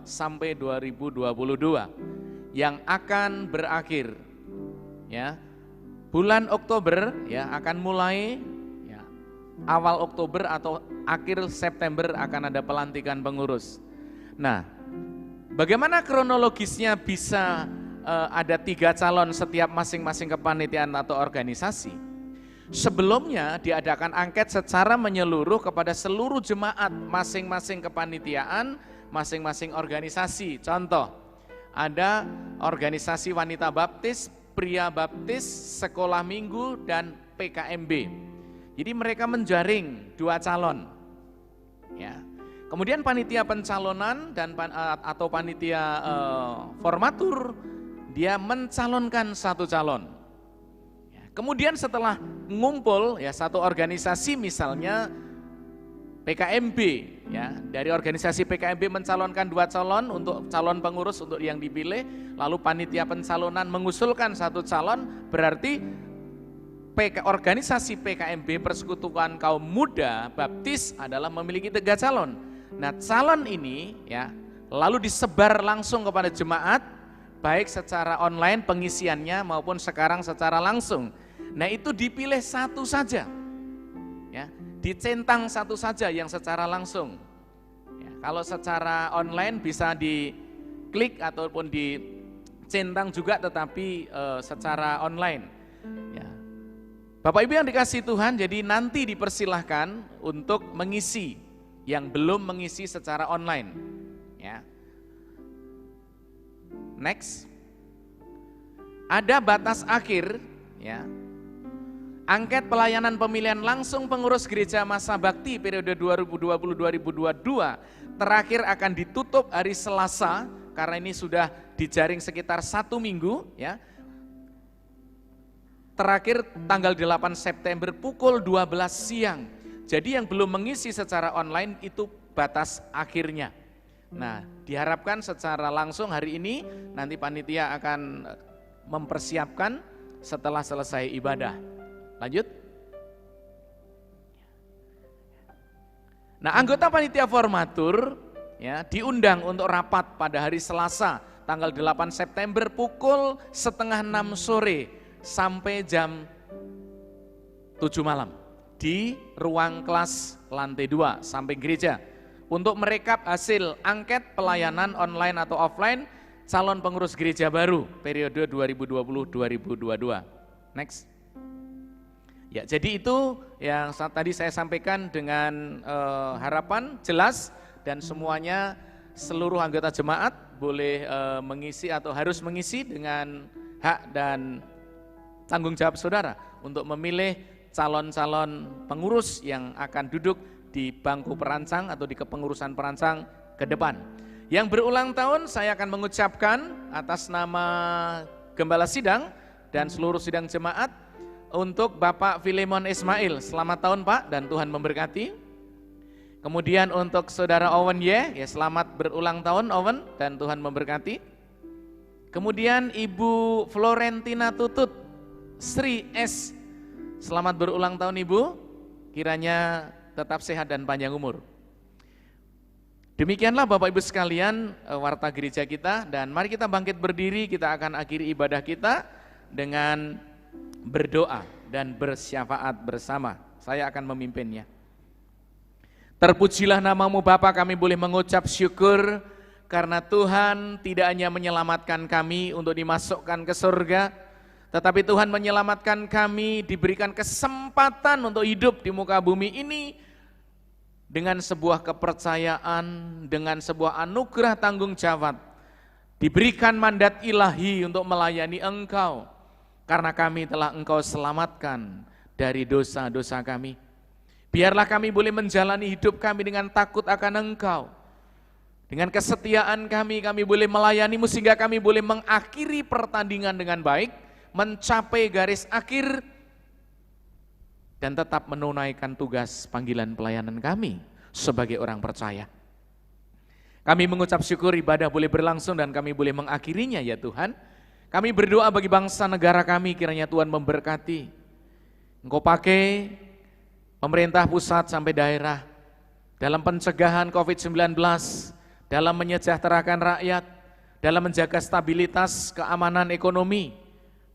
sampai 2022 yang akan berakhir ya bulan Oktober ya, akan mulai ya, awal Oktober atau akhir September akan ada pelantikan pengurus. Nah, bagaimana kronologisnya bisa ada 3 calon setiap masing-masing kepanitiaan atau organisasi? Sebelumnya diadakan angket secara menyeluruh kepada seluruh jemaat masing-masing kepanitiaan, masing-masing organisasi. Contoh, ada organisasi wanita baptis, pria baptis, sekolah minggu, dan PKMB. Jadi mereka menjaring 2 calon. Ya. Kemudian panitia pencalonan dan atau panitia formatur, dia mencalonkan 1 calon. Ya. Kemudian setelah ngumpul ya satu organisasi, misalnya PKMB ya, dari organisasi PKMB mencalonkan 2 calon untuk calon pengurus untuk yang dipilih, lalu panitia pencalonan mengusulkan 1 calon, berarti organisasi PKMB Persekutuan Kaum Muda Baptis adalah memiliki 3 calon. Nah, calon ini ya lalu disebar langsung kepada jemaat, baik secara online pengisiannya maupun sekarang secara langsung. Nah, itu dipilih 1 saja ya, dicentang 1 saja yang secara langsung ya. Kalau secara online bisa diklik ataupun dicentang juga, tetapi secara online ya. Bapak Ibu yang dikasihi Tuhan, jadi nanti dipersilahkan untuk mengisi yang belum mengisi secara online ya. Next, ada batas akhir ya. Angket pelayanan pemilihan langsung pengurus gereja masa bakti periode 2020-2022 terakhir akan ditutup hari Selasa, karena ini sudah dijaring sekitar 1 minggu ya. terakhir tanggal 8 September pukul 12 siang. Jadi yang belum mengisi secara online itu batas akhirnya. Nah, diharapkan secara langsung hari ini nanti panitia akan mempersiapkan setelah selesai ibadah. Lanjut. Nah, anggota panitia formatur ya diundang untuk rapat pada hari Selasa tanggal 8 September pukul 5:30 sore sampai jam 7 malam di ruang kelas lantai 2 samping gereja untuk merekap hasil angket pelayanan online atau offline calon pengurus gereja baru periode 2020-2022. Next. Ya, jadi itu yang tadi saya sampaikan dengan harapan jelas dan semuanya seluruh anggota jemaat boleh mengisi atau harus mengisi dengan hak dan tanggung jawab saudara untuk memilih calon-calon pengurus yang akan duduk di bangku perancang atau di kepengurusan perancang ke depan. Yang berulang tahun saya akan mengucapkan atas nama Gembala Sidang dan seluruh sidang jemaat untuk Bapak Filemon Ismail, selamat tahun Pak dan Tuhan memberkati. Kemudian untuk Saudara Owen ya selamat berulang tahun Owen dan Tuhan memberkati. Kemudian Ibu Florentina Tutut, Sri S, selamat berulang tahun Ibu, kiranya tetap sehat dan panjang umur. Demikianlah Bapak Ibu sekalian warta gereja kita dan mari kita bangkit berdiri, kita akan akhiri ibadah kita dengan berdoa dan bersyafaat bersama. Saya akan memimpinnya. Terpujilah namamu Bapa, kami boleh mengucap syukur karena Tuhan tidak hanya menyelamatkan kami untuk dimasukkan ke surga, tetapi Tuhan menyelamatkan kami, diberikan kesempatan untuk hidup di muka bumi ini dengan sebuah kepercayaan, dengan sebuah anugerah tanggung jawab, diberikan mandat ilahi untuk melayani Engkau. Karena kami telah Engkau selamatkan dari dosa-dosa kami. Biarlah kami boleh menjalani hidup kami dengan takut akan Engkau. Dengan kesetiaan kami boleh melayani-Mu sehingga kami boleh mengakhiri pertandingan dengan baik, mencapai garis akhir, dan tetap menunaikan tugas panggilan pelayanan kami sebagai orang percaya. Kami mengucap syukur ibadah boleh berlangsung dan kami boleh mengakhirinya ya Tuhan. Kami berdoa bagi bangsa negara kami, kiranya Tuhan memberkati. Engkau pakai pemerintah pusat sampai daerah dalam pencegahan COVID-19, dalam menyejahterakan rakyat, dalam menjaga stabilitas, keamanan ekonomi,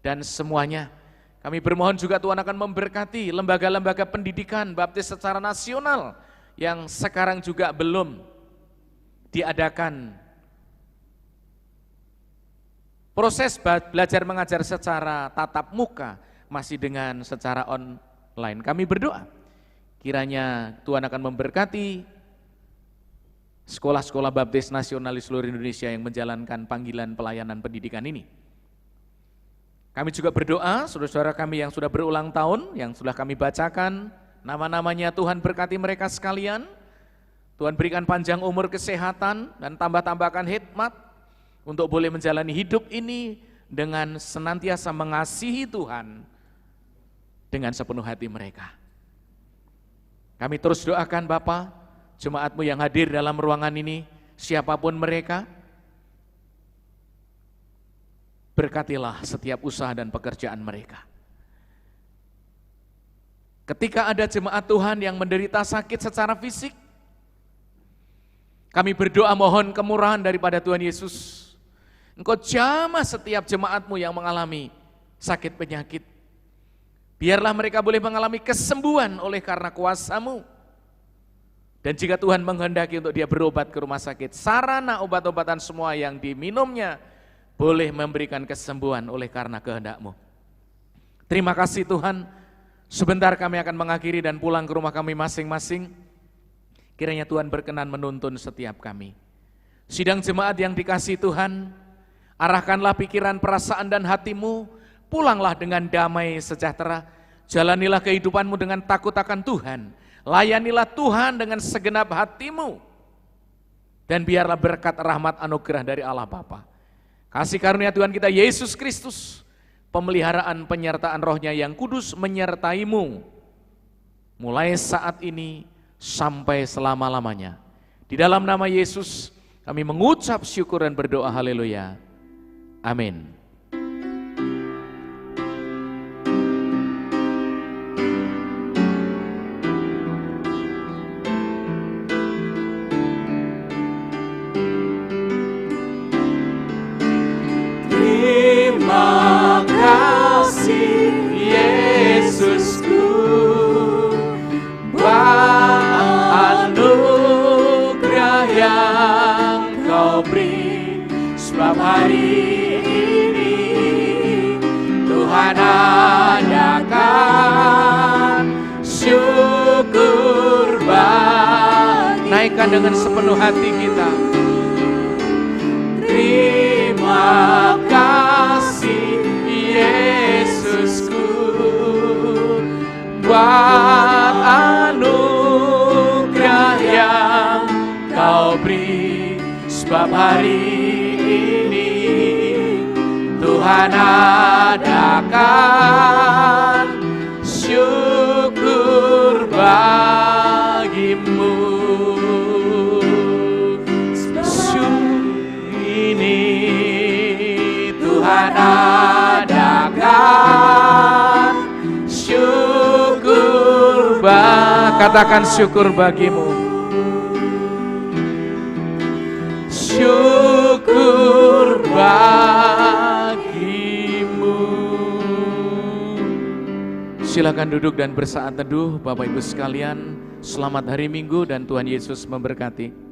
dan semuanya. Kami bermohon juga Tuhan akan memberkati lembaga-lembaga pendidikan baptis secara nasional yang sekarang juga belum diadakan proses belajar mengajar secara tatap muka, masih dengan secara online. Kami berdoa, kiranya Tuhan akan memberkati sekolah-sekolah baptis nasional di seluruh Indonesia yang menjalankan panggilan pelayanan pendidikan ini. Kami juga berdoa, saudara-saudara kami yang sudah berulang tahun, yang sudah kami bacakan, nama-namanya Tuhan berkati mereka sekalian, Tuhan berikan panjang umur, kesehatan, dan tambah-tambahkan hikmat, untuk boleh menjalani hidup ini dengan senantiasa mengasihi Tuhan dengan sepenuh hati mereka. Kami terus doakan Bapa, jemaat-Mu yang hadir dalam ruangan ini, siapapun mereka, berkatilah setiap usaha dan pekerjaan mereka. Ketika ada jemaat Tuhan yang menderita sakit secara fisik, kami berdoa mohon kemurahan daripada Tuhan Yesus. Engkau jamah setiap jemaat-Mu yang mengalami sakit penyakit. Biarlah mereka boleh mengalami kesembuhan oleh karena kuasa-Mu. Dan jika Tuhan menghendaki untuk dia berobat ke rumah sakit, sarana obat-obatan semua yang diminumnya boleh memberikan kesembuhan oleh karena kehendak-Mu. Terima kasih Tuhan, sebentar kami akan mengakhiri dan pulang ke rumah kami masing-masing. Kiranya Tuhan berkenan menuntun setiap kami. Sidang jemaat yang dikasihi Tuhan, arahkanlah pikiran, perasaan dan hatimu, pulanglah dengan damai sejahtera, jalanilah kehidupanmu dengan takut akan Tuhan, layanilah Tuhan dengan segenap hatimu, dan biarlah berkat rahmat anugerah dari Allah Bapa, kasih karunia Tuhan kita Yesus Kristus, pemeliharaan penyertaan Roh-Nya yang kudus menyertaimu mulai saat ini sampai selama-lamanya. Di dalam nama Yesus kami mengucap syukur dan berdoa, haleluya. Amin. Terima kasih Yesusku, buat anugerah yang Kau beri. Sebab hari ini Tuhan adakan syukur bagi. Naikkan dengan sepenuh hati kita. Terima kasih Yesusku, buat anugerah yang Kau beri. Sebab hari ini Tuhan adakan syukur bagimu. Tuhan adakan syukur katakan syukur bagimu. Syukur bagimu. Silakan duduk dan bersaat teduh Bapak Ibu sekalian. Selamat hari Minggu dan Tuhan Yesus memberkati.